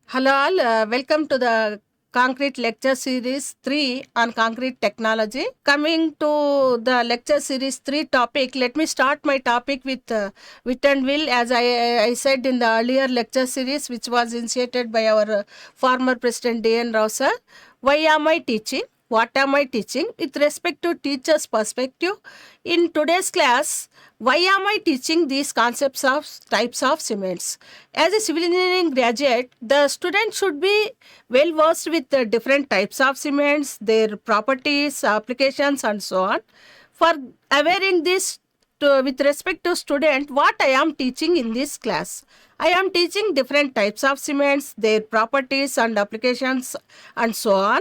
Hello all, welcome to the Concrete Lecture Series 3 on Concrete Technology. Coming to the Lecture Series 3 topic, let me start my topic with Wit and Will, as I said in the earlier lecture series, which was initiated by our former President D.N. Rao sir. Why am I teaching? What am I teaching? With respect to teacher's perspective, in today's class, why am I teaching these concepts of types of cements? As a civil engineering graduate, the student should be well versed with the different types of cements, their properties, applications, and so on. For awareing this, with respect to student, what I am teaching in this class? I am teaching different types of cements, their properties and applications, and so on.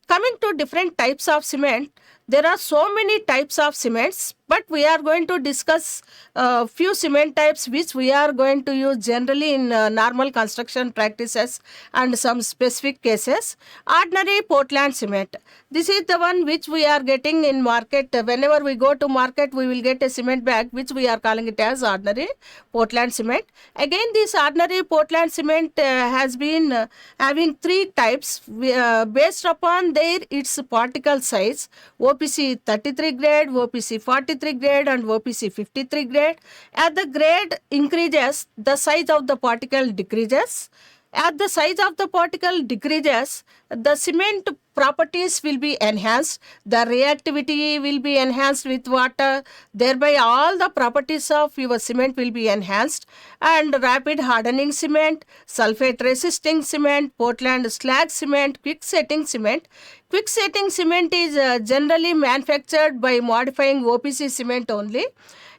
Coming to different types of cement, there are so many types of cements, but we are going to discuss a few cement types which we are going to use generally in normal construction practices and some specific cases. Ordinary Portland cement. This is the one which we are getting in market. Whenever we go to market, we will get a cement bag which we are calling it as ordinary Portland cement. Again, this ordinary Portland cement has been having three types based upon its particle size. OPC 33 grade, OPC 43 grade and OPC 53 grade. As the grade increases, the size of the particle decreases. As the size of the particle decreases, the cement properties will be enhanced, the reactivity will be enhanced with water, thereby all the properties of your cement will be enhanced, and rapid hardening cement, sulfate resisting cement, Portland slag cement, quick setting cement. Quick setting cement is generally manufactured by modifying OPC cement only.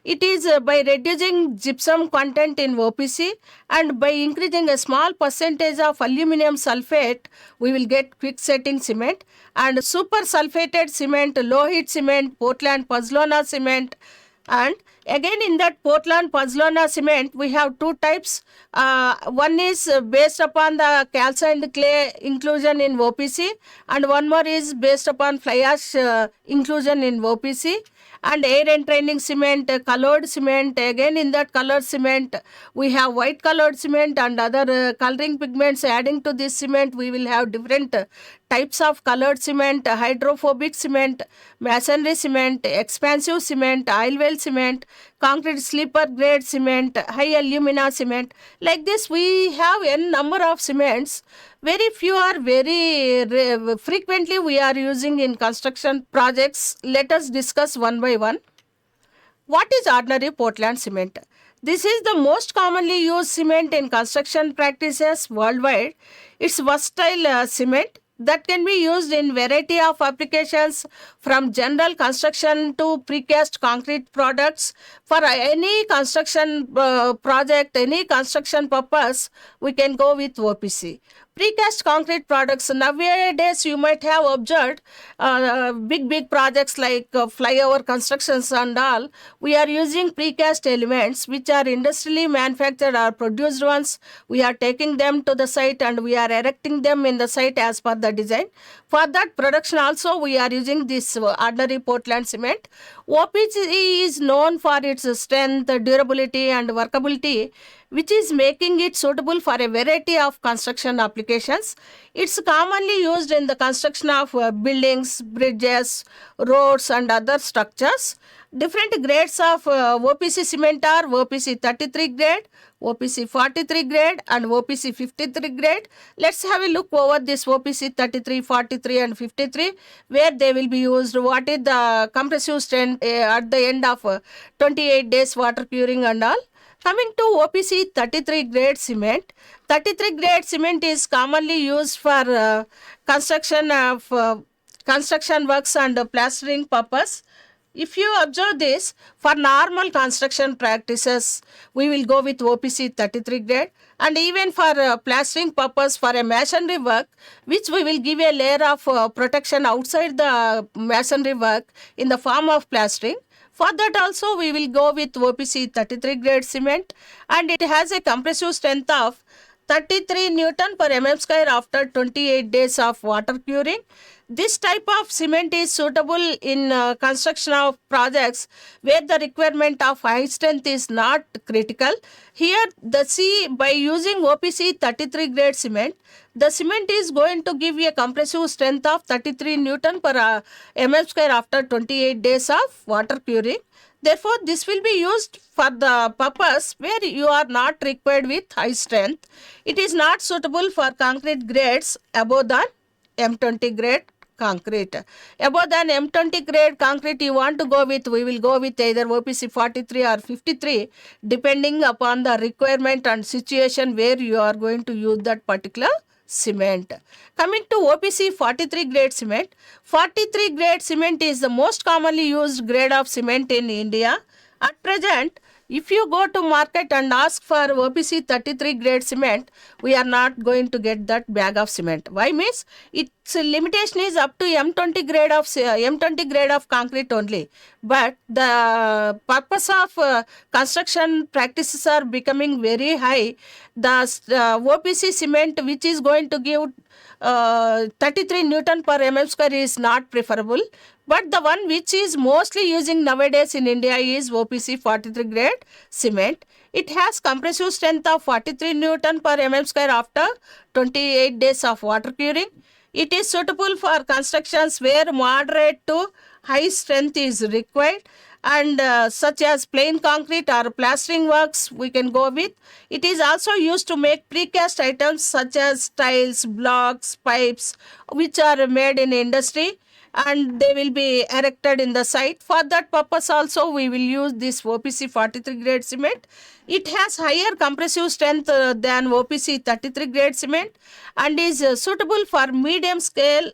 It is by reducing gypsum content in OPC and by increasing a small percentage of aluminum sulfate, we will get quick setting cement. And super sulfated cement, low heat cement, Portland Pozzolana cement. And again in that Portland Pozzolana cement, we have two types. One is based upon the calcined clay inclusion in OPC and one more is based upon fly ash inclusion in OPC. And air entraining cement, colored cement. Again in that colored cement, we have white colored cement and other coloring pigments. Adding to this cement, we will have different types of colored cement, hydrophobic cement, masonry cement, expansive cement, oil well cement, concrete sleeper grade cement, high alumina cement. Like this, we have a number of cements. Very few are very frequently we are using in construction projects. Let us discuss one by one. What is ordinary Portland cement? This is the most commonly used cement in construction practices worldwide. It's versatile cement that can be used in variety of applications from general construction to precast concrete products. For any construction project, any construction purpose, we can go with OPC. Precast concrete products, nowadays you might have observed big projects like flyover constructions and all, we are using precast elements which are industrially manufactured or produced ones. We are taking them to the site and we are erecting them in the site as per the design. For that production also we are using this ordinary Portland cement. OPC is known for its strength, durability and workability, which is making it suitable for a variety of construction applications. It's commonly used in the construction of buildings, bridges, roads and other structures. Different grades of OPC cement are OPC 33 grade, OPC 43 grade and OPC 53 grade. Let's have a look over this OPC 33, 43 and 53, where they will be used. What is the compressive strength at the end of 28 days water curing and all. Coming to OPC 33 grade cement, 33 grade cement is commonly used for construction works and plastering purpose. If you observe this, for normal construction practices, we will go with OPC 33 grade, and even for plastering purpose for a masonry work, which we will give a layer of protection outside the masonry work in the form of plastering. For that also we will go with OPC 33 grade cement, and it has a compressive strength of 33 Newton per mm square after 28 days of water curing. This type of cement is suitable in construction of projects where the requirement of high strength is not critical. Here, by using OPC 33 grade cement, the cement is going to give you a compressive strength of 33 Newton per mm square after 28 days of water curing. Therefore, this will be used for the purpose where you are not required with high strength. It is not suitable for concrete grades above than M20 grade concrete. Above than M20 grade concrete you want to go with, we will go with either OPC 43 or 53 depending upon the requirement and situation where you are going to use that particular cement. Coming to OPC 43 grade cement, 43 grade cement is the most commonly used grade of cement in India. At present, if you go to market and ask for OPC 33 grade cement, we are not going to get that bag of cement. Why means its limitation is up to M20 grade of concrete only. But the purpose of construction practices are becoming very high. The OPC cement which is going to give 33 Newton per mm square is not preferable. But the one which is mostly using nowadays in India is OPC 43 grade cement. It has compressive strength of 43 Newton per mm square after 28 days of water curing. It is suitable for constructions where moderate to high strength is required, and such as plain concrete or plastering works we can go with. It is also used to make precast items such as tiles, blocks, pipes which are made in industry and they will be erected in the site. For that purpose also we will use this OPC 43 grade cement. It has higher compressive strength than OPC 33 grade cement and is suitable for medium scale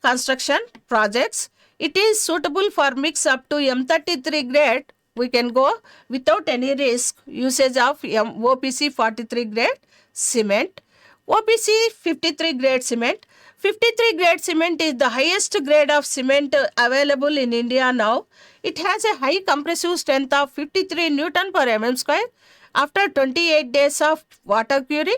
construction projects. It is suitable for mix up to M33 grade. We can go without any risk usage of OPC 43 grade cement. OPC 53 grade cement. 53 grade cement is the highest grade of cement available in India now. It has a high compressive strength of 53 Newton per mm square after 28 days of water curing.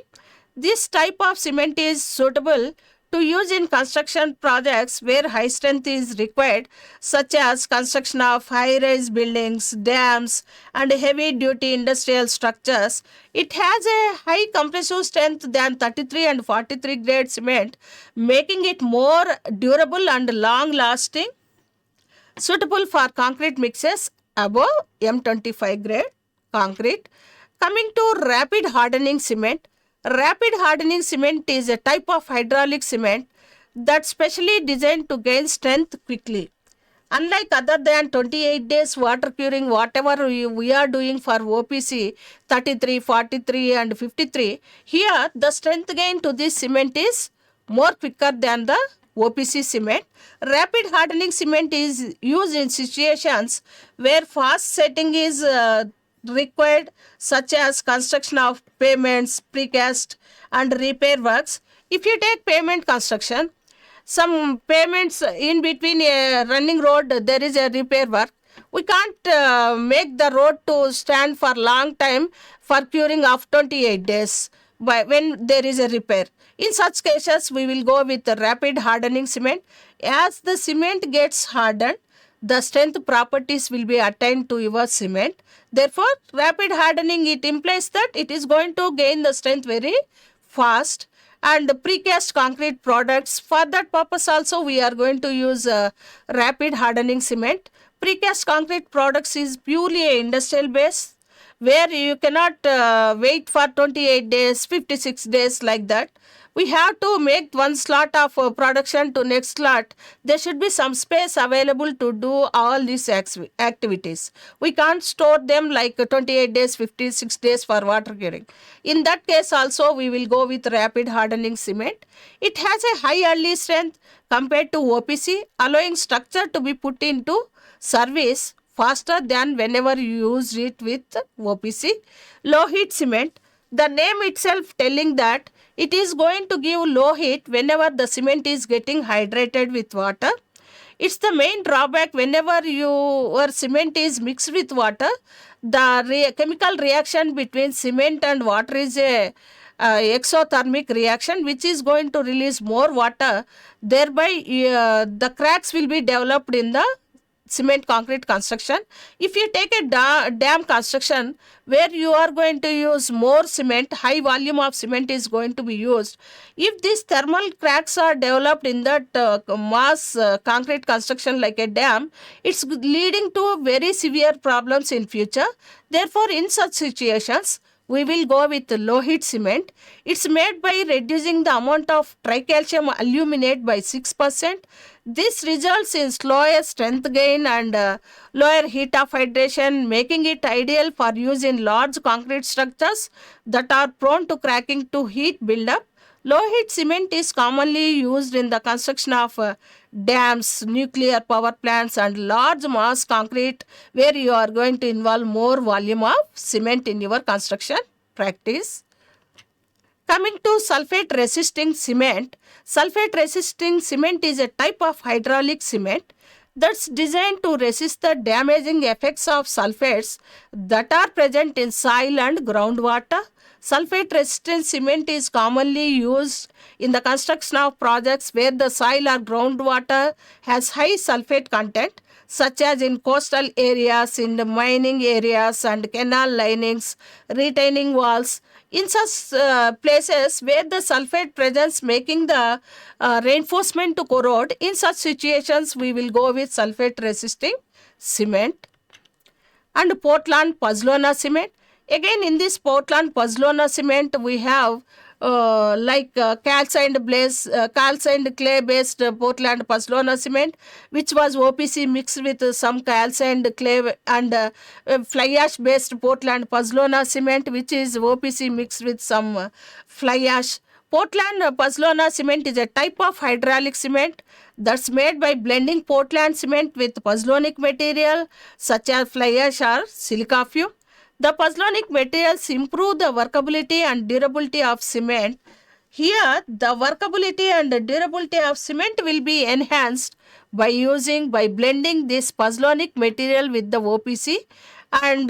This type of cement is suitable to use in construction projects where high strength is required, such as construction of high-rise buildings, dams, and heavy-duty industrial structures. It has a high compressive strength than 33 and 43 grade cement, making it more durable and long-lasting, suitable for concrete mixes above M25 grade concrete. Coming to rapid hardening cement. Rapid hardening cement is a type of hydraulic cement that's specially designed to gain strength quickly. Unlike other than 28 days water curing, whatever we are doing for OPC 33, 43 and 53, here the strength gain to this cement is more quicker than the OPC cement. Rapid hardening cement is used in situations where fast setting is required, such as construction of pavements, precast and repair works. If you take pavement construction, some pavements in between a running road there is a repair work. We can't make the road to stand for long time for curing of 28 days when there is a repair. In such cases we will go with the rapid hardening cement. As the cement gets hardened, the strength properties will be attained to your cement. Therefore, rapid hardening, it implies that it is going to gain the strength very fast. And precast concrete products, for that purpose also we are going to use rapid hardening cement. Precast concrete products is purely industrial base where you cannot wait for 28 days, 56 days like that. We have to make one slot of production to next slot. There should be some space available to do all these activities. We can't store them like 28 days, 56 days for water curing. In that case also we will go with rapid hardening cement. It has a high early strength compared to OPC, allowing structure to be put into service faster than whenever you use it with OPC. Low heat cement. The name itself telling that it is going to give low heat whenever the cement is getting hydrated with water. It's the main drawback whenever your cement is mixed with water. The chemical reaction between cement and water is a exothermic reaction which is going to release more water. Thereby the cracks will be developed in the cement concrete construction. If you take a dam construction where you are going to use more cement, high volume of cement is going to be used. If these thermal cracks are developed in that mass concrete construction like a dam, it's leading to very severe problems in future. Therefore, in such situations, we will go with low heat cement. It's made by reducing the amount of tricalcium aluminate by 6%. This results in slower strength gain and lower heat of hydration, making it ideal for use in large concrete structures that are prone to cracking to heat buildup. Low heat cement is commonly used in the construction of dams, nuclear power plants, and large mass concrete, where you are going to involve more volume of cement in your construction practice. Coming to sulfate resisting cement, sulfate resisting cement is a type of hydraulic cement that's designed to resist the damaging effects of sulfates that are present in soil and groundwater. Sulfate resistant cement is commonly used in the construction of projects where the soil or groundwater has high sulfate content, such as in coastal areas, in the mining areas, and canal linings, retaining walls. In such places where the sulfate presence making the reinforcement to corrode, in such situations we will go with sulfate resisting cement. And Portland Pozzolana cement. Again, in this Portland Pozzolana cement, we have calcined clay based Portland Pozzolana cement, which was OPC mixed with some calcined clay, and fly ash based Portland Pozzolana cement, which is OPC mixed with some fly ash. Portland Pozzolana cement is a type of hydraulic cement that's made by blending Portland cement with pozzolanic material such as fly ash or silica fume. The pozzolanic materials improve the workability and durability of cement. Here, the workability and the durability of cement will be enhanced by blending this pozzolanic material with the OPC, and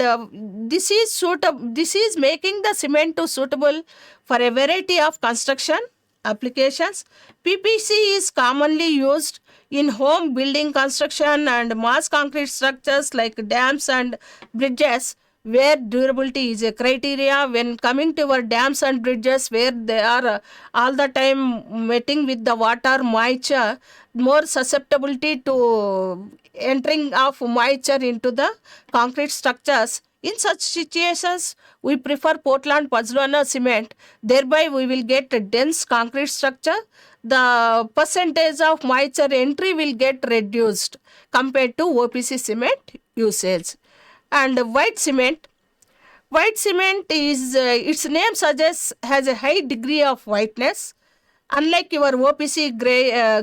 this is making the cement to suitable for a variety of construction applications. PPC is commonly used in home building construction and mass concrete structures like dams and bridges, where durability is a criteria. When coming to our dams and bridges, where they are all the time meeting with the water moisture, more susceptibility to entering of moisture into the concrete structures. In such situations, we prefer Portland Pozzolana cement. Thereby, we will get a dense concrete structure. The percentage of moisture entry will get reduced compared to OPC cement usage. And white cement is its name suggests has a high degree of whiteness. Unlike your OPC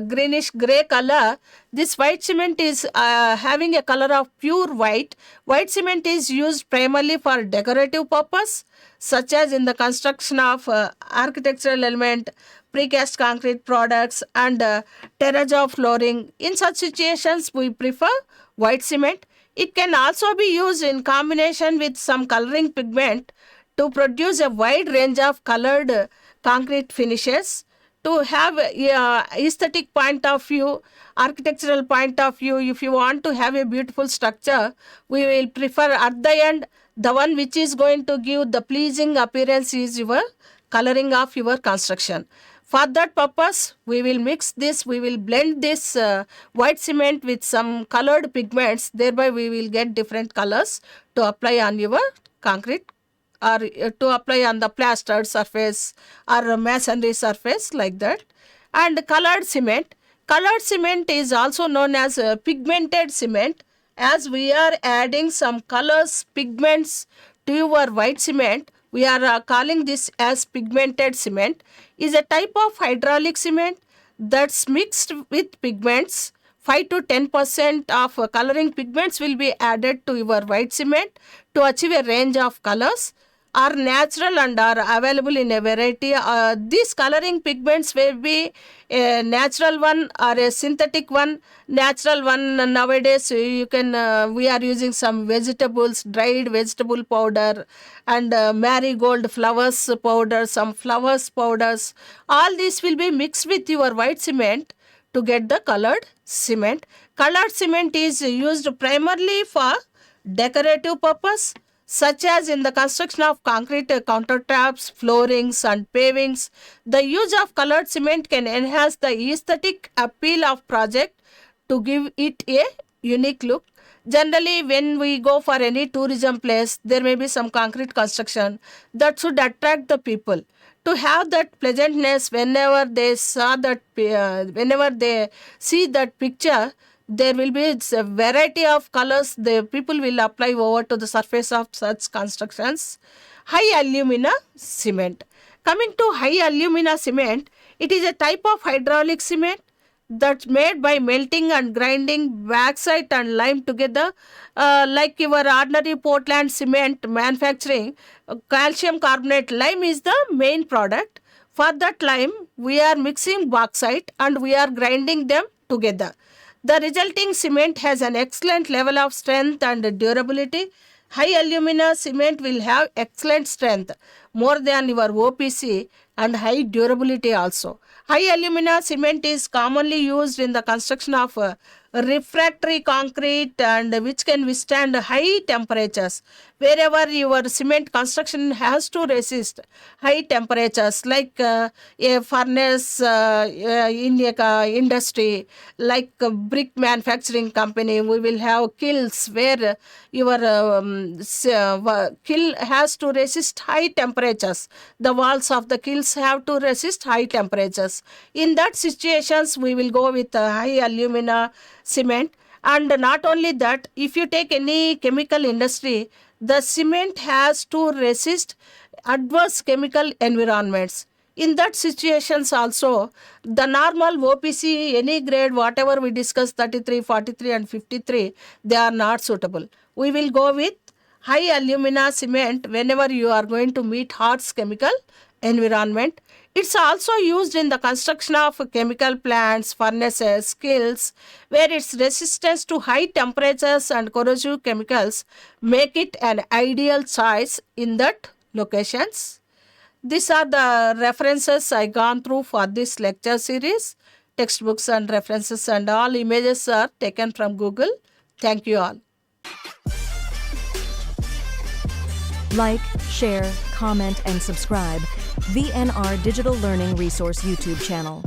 greenish gray color, this white cement is having a color of pure white. White cement is used primarily for decorative purpose, such as in the construction of architectural element, precast concrete products, and terrazzo flooring. In such situations, we prefer white cement. It can also be used in combination with some coloring pigment to produce a wide range of colored concrete finishes. To have aesthetic point of view, architectural point of view, if you want to have a beautiful structure, we will prefer at the end the one which is going to give the pleasing appearance is your coloring of your construction. For that purpose, we will blend this white cement with some colored pigments. Thereby, we will get different colors to apply on your concrete, or to apply on the plastered surface or masonry surface, like that. And colored cement is also known as pigmented cement, as we are adding some colors, pigments to your white cement. We are calling this as pigmented cement. Is a type of hydraulic cement that's mixed with pigments. 5 to 10% of coloring pigments will be added to your white cement to achieve a range of colors. are natural and are available in a variety. These coloring pigments will be a natural one or a synthetic one. Natural one nowadays you can we are using some vegetables, dried vegetable powder, and marigold flowers powder, some flowers powders. All these will be mixed with your white cement to get the colored cement. Colored cement is used primarily for decorative purpose, such as in the construction of concrete countertops, floorings, and pavings. The use of colored cement can enhance the aesthetic appeal of project to give it a unique look. Generally, when we go for any tourism place, there may be some concrete construction that should attract the people to have that pleasantness whenever they saw that, whenever they see that picture. There will be a variety of colors the people will apply over to the surface of such constructions. High alumina cement. Coming to high alumina cement, it is a type of hydraulic cement that's made by melting and grinding bauxite and lime together. Like your ordinary Portland cement manufacturing, calcium carbonate lime is the main product. For that lime, we are mixing bauxite and we are grinding them together. The resulting cement has an excellent level of strength and durability. High alumina cement will have excellent strength, more than your OPC, and high durability also. High alumina cement is commonly used in the construction of refractory concrete and which can withstand high temperatures. Wherever your cement construction has to resist high temperatures, like a furnace in a industry, like a brick manufacturing company, we will have kilns where your kiln has to resist high temperatures. The walls of the kilns have to resist high temperatures. In that situations, we will go with high alumina cement. And not only that, if you take any chemical industry, the cement has to resist adverse chemical environments. In that situations also, the normal OPC, any grade, whatever we discussed, 33, 43 and 53, they are not suitable. We will go with high alumina cement whenever you are going to meet harsh chemical environment. It's also used in the construction of chemical plants, furnaces, kilns, where its resistance to high temperatures and corrosive chemicals make it an ideal choice in that locations. These are the references I gone through for this lecture series. Textbooks and references and all images are taken from Google. Thank you all. Like, share, comment, and subscribe VNR Digital Learning Resource YouTube channel.